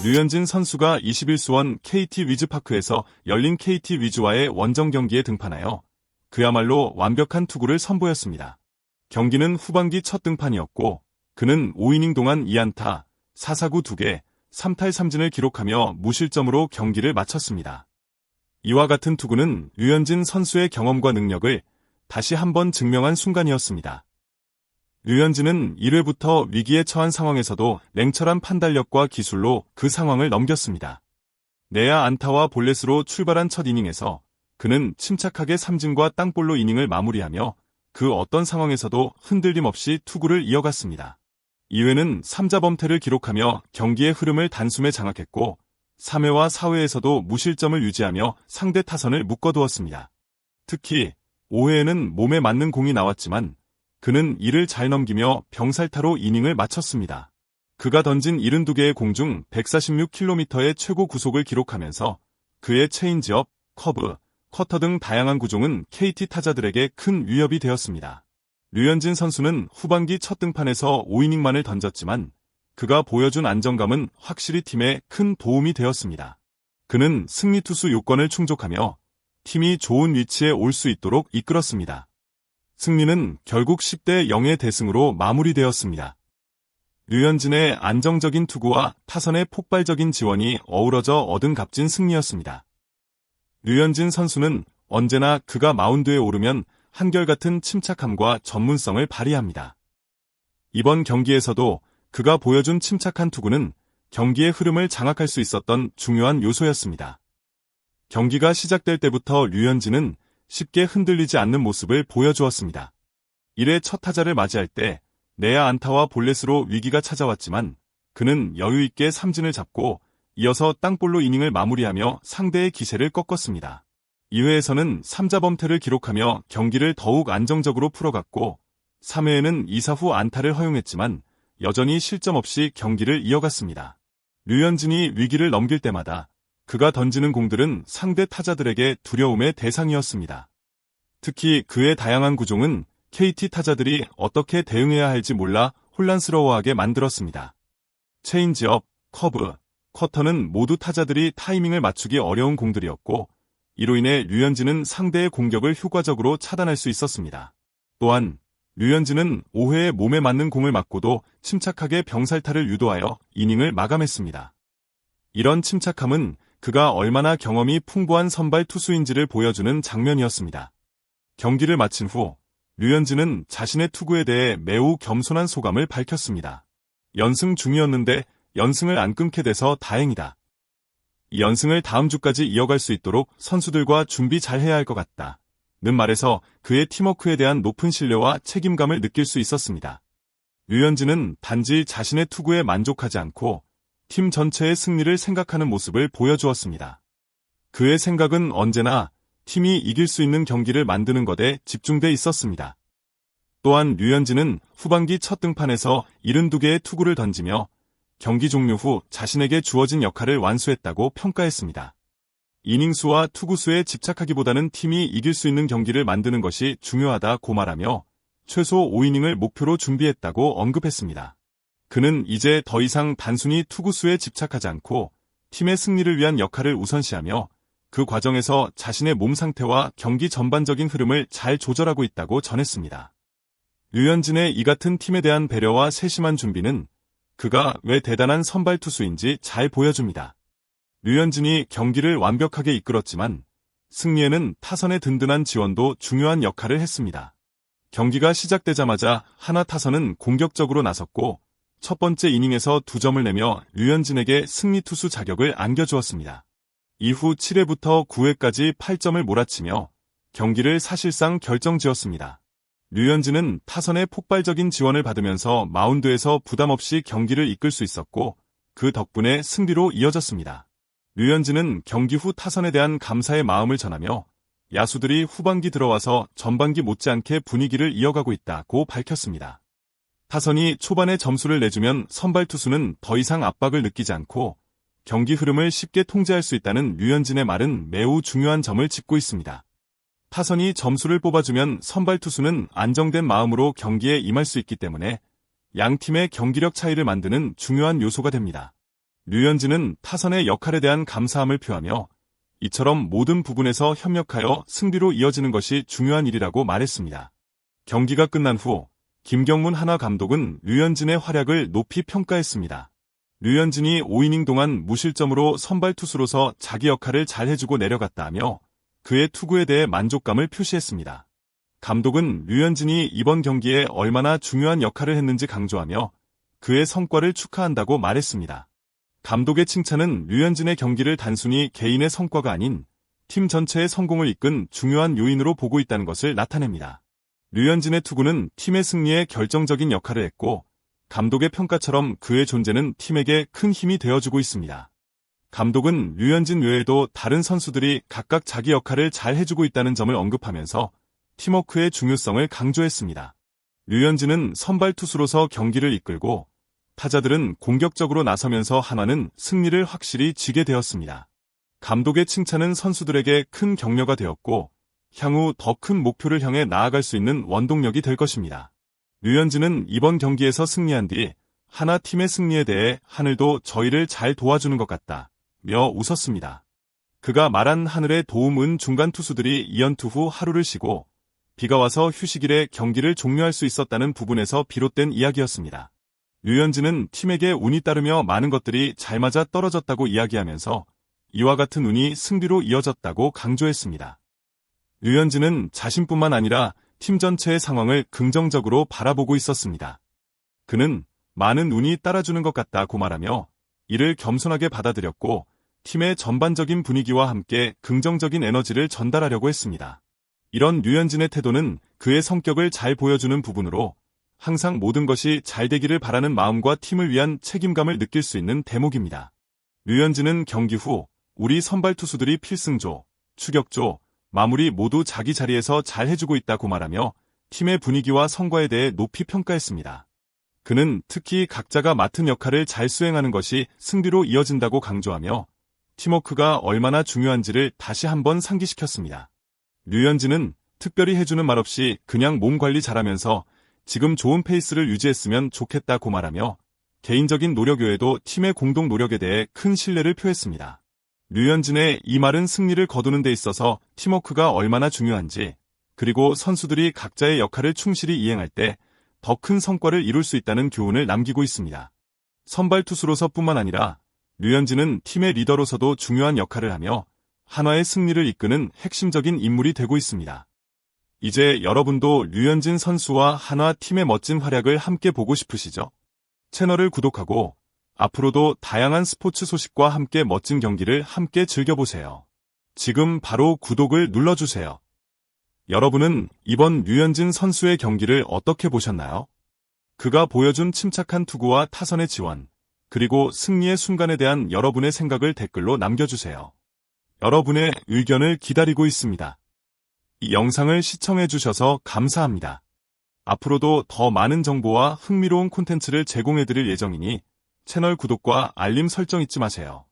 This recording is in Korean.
류현진 선수가 20일 수원 KT 위즈파크에서 열린 KT 위즈와의 원정 경기에 등판하여 그야말로 완벽한 투구를 선보였습니다. 경기는 후반기 첫 등판이었고 그는 5이닝 동안 2안타, 4사구 2개, 3탈 3진을 기록하며 무실점으로 경기를 마쳤습니다. 이와 같은 투구는 류현진 선수의 경험과 능력을 다시 한번 증명한 순간이었습니다. 류현진은 1회부터 위기에 처한 상황에서도 냉철한 판단력과 기술로 그 상황을 넘겼습니다. 내야 안타와 볼넷으로 출발한 첫 이닝에서 그는 침착하게 삼진과 땅볼로 이닝을 마무리하며 그 어떤 상황에서도 흔들림 없이 투구를 이어갔습니다. 2회는 3자 범퇴를 기록하며 경기의 흐름을 단숨에 장악했고 3회와 4회에서도 무실점을 유지하며 상대 타선을 묶어두었습니다. 특히 5회에는 몸에 맞는 공이 나왔지만 그는 이를 잘 넘기며 병살타로 이닝을 마쳤습니다. 그가 던진 72개의 공 중 146km의 최고 구속을 기록하면서 그의 체인지업, 커브, 커터 등 다양한 구종은 KT 타자들에게 큰 위협이 되었습니다. 류현진 선수는 후반기 첫 등판에서 5이닝만을 던졌지만 그가 보여준 안정감은 확실히 팀에 큰 도움이 되었습니다. 그는 승리 투수 요건을 충족하며 팀이 좋은 위치에 올 수 있도록 이끌었습니다. 승리는 결국 10대 0의 대승으로 마무리되었습니다. 류현진의 안정적인 투구와 타선의 폭발적인 지원이 어우러져 얻은 값진 승리였습니다. 류현진 선수는 언제나 그가 마운드에 오르면 한결같은 침착함과 전문성을 발휘합니다. 이번 경기에서도 그가 보여준 침착한 투구는 경기의 흐름을 장악할 수 있었던 중요한 요소였습니다. 경기가 시작될 때부터 류현진은 쉽게 흔들리지 않는 모습을 보여주었습니다. 1회 첫 타자를 맞이할 때 내야 안타와 볼넷으로 위기가 찾아왔지만 그는 여유있게 삼진을 잡고 이어서 땅볼로 이닝을 마무리하며 상대의 기세를 꺾었습니다. 2회에서는 3자 범퇴를 기록하며 경기를 더욱 안정적으로 풀어갔고 3회에는 2사 후 안타를 허용했지만 여전히 실점 없이 경기를 이어갔습니다. 류현진이 위기를 넘길 때마다 그가 던지는 공들은 상대 타자들에게 두려움의 대상이었습니다. 특히 그의 다양한 구종은 KT 타자들이 어떻게 대응해야 할지 몰라 혼란스러워하게 만들었습니다. 체인지업, 커브, 커터는 모두 타자들이 타이밍을 맞추기 어려운 공들이었고 이로 인해 류현진은 상대의 공격을 효과적으로 차단할 수 있었습니다. 또한 류현진은 5회에 몸에 맞는 공을 맞고도 침착하게 병살타를 유도하여 이닝을 마감했습니다. 이런 침착함은 그가 얼마나 경험이 풍부한 선발 투수인지를 보여주는 장면이었습니다. 경기를 마친 후 류현진은 자신의 투구에 대해 매우 겸손한 소감을 밝혔습니다. 연승 중이었는데 연승을 안 끊게 돼서 다행이다. 이 연승을 다음 주까지 이어갈 수 있도록 선수들과 준비 잘해야 할 것 같다. 는 말에서 그의 팀워크에 대한 높은 신뢰와 책임감을 느낄 수 있었습니다. 류현진은 단지 자신의 투구에 만족하지 않고 팀 전체의 승리를 생각하는 모습을 보여주었습니다. 그의 생각은 언제나 팀이 이길 수 있는 경기를 만드는 것에 집중돼 있었습니다. 또한 류현진은 후반기 첫 등판에서 72개의 투구를 던지며 경기 종료 후 자신에게 주어진 역할을 완수했다고 평가했습니다. 이닝수와 투구수에 집착하기보다는 팀이 이길 수 있는 경기를 만드는 것이 중요하다고 말하며 최소 5이닝을 목표로 준비했다고 언급했습니다. 그는 이제 더 이상 단순히 투구수에 집착하지 않고 팀의 승리를 위한 역할을 우선시하며 그 과정에서 자신의 몸 상태와 경기 전반적인 흐름을 잘 조절하고 있다고 전했습니다. 류현진의 이 같은 팀에 대한 배려와 세심한 준비는 그가 왜 대단한 선발 투수인지 잘 보여줍니다. 류현진이 경기를 완벽하게 이끌었지만 승리에는 타선의 든든한 지원도 중요한 역할을 했습니다. 경기가 시작되자마자 하나 타선은 공격적으로 나섰고 첫 번째 이닝에서 2점을 내며 류현진에게 승리 투수 자격을 안겨주었습니다. 이후 7회부터 9회까지 8점을 몰아치며 경기를 사실상 결정지었습니다. 류현진은 타선의 폭발적인 지원을 받으면서 마운드에서 부담 없이 경기를 이끌 수 있었고 그 덕분에 승리로 이어졌습니다. 류현진은 경기 후 타선에 대한 감사의 마음을 전하며 야수들이 후반기 들어와서 전반기 못지않게 분위기를 이어가고 있다고 밝혔습니다. 타선이 초반에 점수를 내주면 선발 투수는 더 이상 압박을 느끼지 않고 경기 흐름을 쉽게 통제할 수 있다는 류현진의 말은 매우 중요한 점을 짚고 있습니다. 타선이 점수를 뽑아주면 선발 투수는 안정된 마음으로 경기에 임할 수 있기 때문에 양 팀의 경기력 차이를 만드는 중요한 요소가 됩니다. 류현진은 타선의 역할에 대한 감사함을 표하며 이처럼 모든 부분에서 협력하여 승리로 이어지는 것이 중요한 일이라고 말했습니다. 경기가 끝난 후 김경문 한화 감독은 류현진의 활약을 높이 평가했습니다. 류현진이 5이닝 동안 무실점으로 선발 투수로서 자기 역할을 잘 해주고 내려갔다며 그의 투구에 대해 만족감을 표시했습니다. 감독은 류현진이 이번 경기에 얼마나 중요한 역할을 했는지 강조하며 그의 성과를 축하한다고 말했습니다. 감독의 칭찬은 류현진의 경기를 단순히 개인의 성과가 아닌 팀 전체의 성공을 이끈 중요한 요인으로 보고 있다는 것을 나타냅니다. 류현진의 투구는 팀의 승리에 결정적인 역할을 했고 감독의 평가처럼 그의 존재는 팀에게 큰 힘이 되어주고 있습니다. 감독은 류현진 외에도 다른 선수들이 각각 자기 역할을 잘 해주고 있다는 점을 언급하면서 팀워크의 중요성을 강조했습니다. 류현진은 선발 투수로서 경기를 이끌고 타자들은 공격적으로 나서면서 한화는 승리를 확실히 지게 되었습니다. 감독의 칭찬은 선수들에게 큰 격려가 되었고 향후 더 큰 목표를 향해 나아갈 수 있는 원동력이 될 것입니다. 류현진은 이번 경기에서 승리한 뒤 한화 팀의 승리에 대해 하늘도 저희를 잘 도와주는 것 같다며 웃었습니다. 그가 말한 하늘의 도움은 중간 투수들이 2연투 후 하루를 쉬고 비가 와서 휴식일에 경기를 종료할 수 있었다는 부분에서 비롯된 이야기였습니다. 류현진은 팀에게 운이 따르며 많은 것들이 잘 맞아 떨어졌다고 이야기하면서 이와 같은 운이 승리로 이어졌다고 강조했습니다. 류현진은 자신뿐만 아니라 팀 전체의 상황을 긍정적으로 바라보고 있었습니다. 그는 많은 운이 따라주는 것 같다고 말하며 이를 겸손하게 받아들였고 팀의 전반적인 분위기와 함께 긍정적인 에너지를 전달하려고 했습니다. 이런 류현진의 태도는 그의 성격을 잘 보여주는 부분으로 항상 모든 것이 잘 되기를 바라는 마음과 팀을 위한 책임감을 느낄 수 있는 대목입니다. 류현진은 경기 후 우리 선발 투수들이 필승조, 추격조, 마무리 모두 자기 자리에서 잘 해주고 있다고 말하며 팀의 분위기와 성과에 대해 높이 평가했습니다. 그는 특히 각자가 맡은 역할을 잘 수행하는 것이 승리로 이어진다고 강조하며 팀워크가 얼마나 중요한지를 다시 한번 상기시켰습니다. 류현진은 특별히 해주는 말 없이 그냥 몸 관리 잘하면서 지금 좋은 페이스를 유지했으면 좋겠다고 말하며 개인적인 노력 외에도 팀의 공동 노력에 대해 큰 신뢰를 표했습니다. 류현진의 이 말은 승리를 거두는 데 있어서 팀워크가 얼마나 중요한지 그리고 선수들이 각자의 역할을 충실히 이행할 때 더 큰 성과를 이룰 수 있다는 교훈을 남기고 있습니다. 선발 투수로서뿐만 아니라 류현진은 팀의 리더로서도 중요한 역할을 하며 한화의 승리를 이끄는 핵심적인 인물이 되고 있습니다. 이제 여러분도 류현진 선수와 한화 팀의 멋진 활약을 함께 보고 싶으시죠? 채널을 구독하고 앞으로도 다양한 스포츠 소식과 함께 멋진 경기를 함께 즐겨보세요. 지금 바로 구독을 눌러주세요. 여러분은 이번 류현진 선수의 경기를 어떻게 보셨나요? 그가 보여준 침착한 투구와 타선의 지원, 그리고 승리의 순간에 대한 여러분의 생각을 댓글로 남겨주세요. 여러분의 의견을 기다리고 있습니다. 이 영상을 시청해주셔서 감사합니다. 앞으로도 더 많은 정보와 흥미로운 콘텐츠를 제공해드릴 예정이니 채널 구독과 알림 설정 잊지 마세요.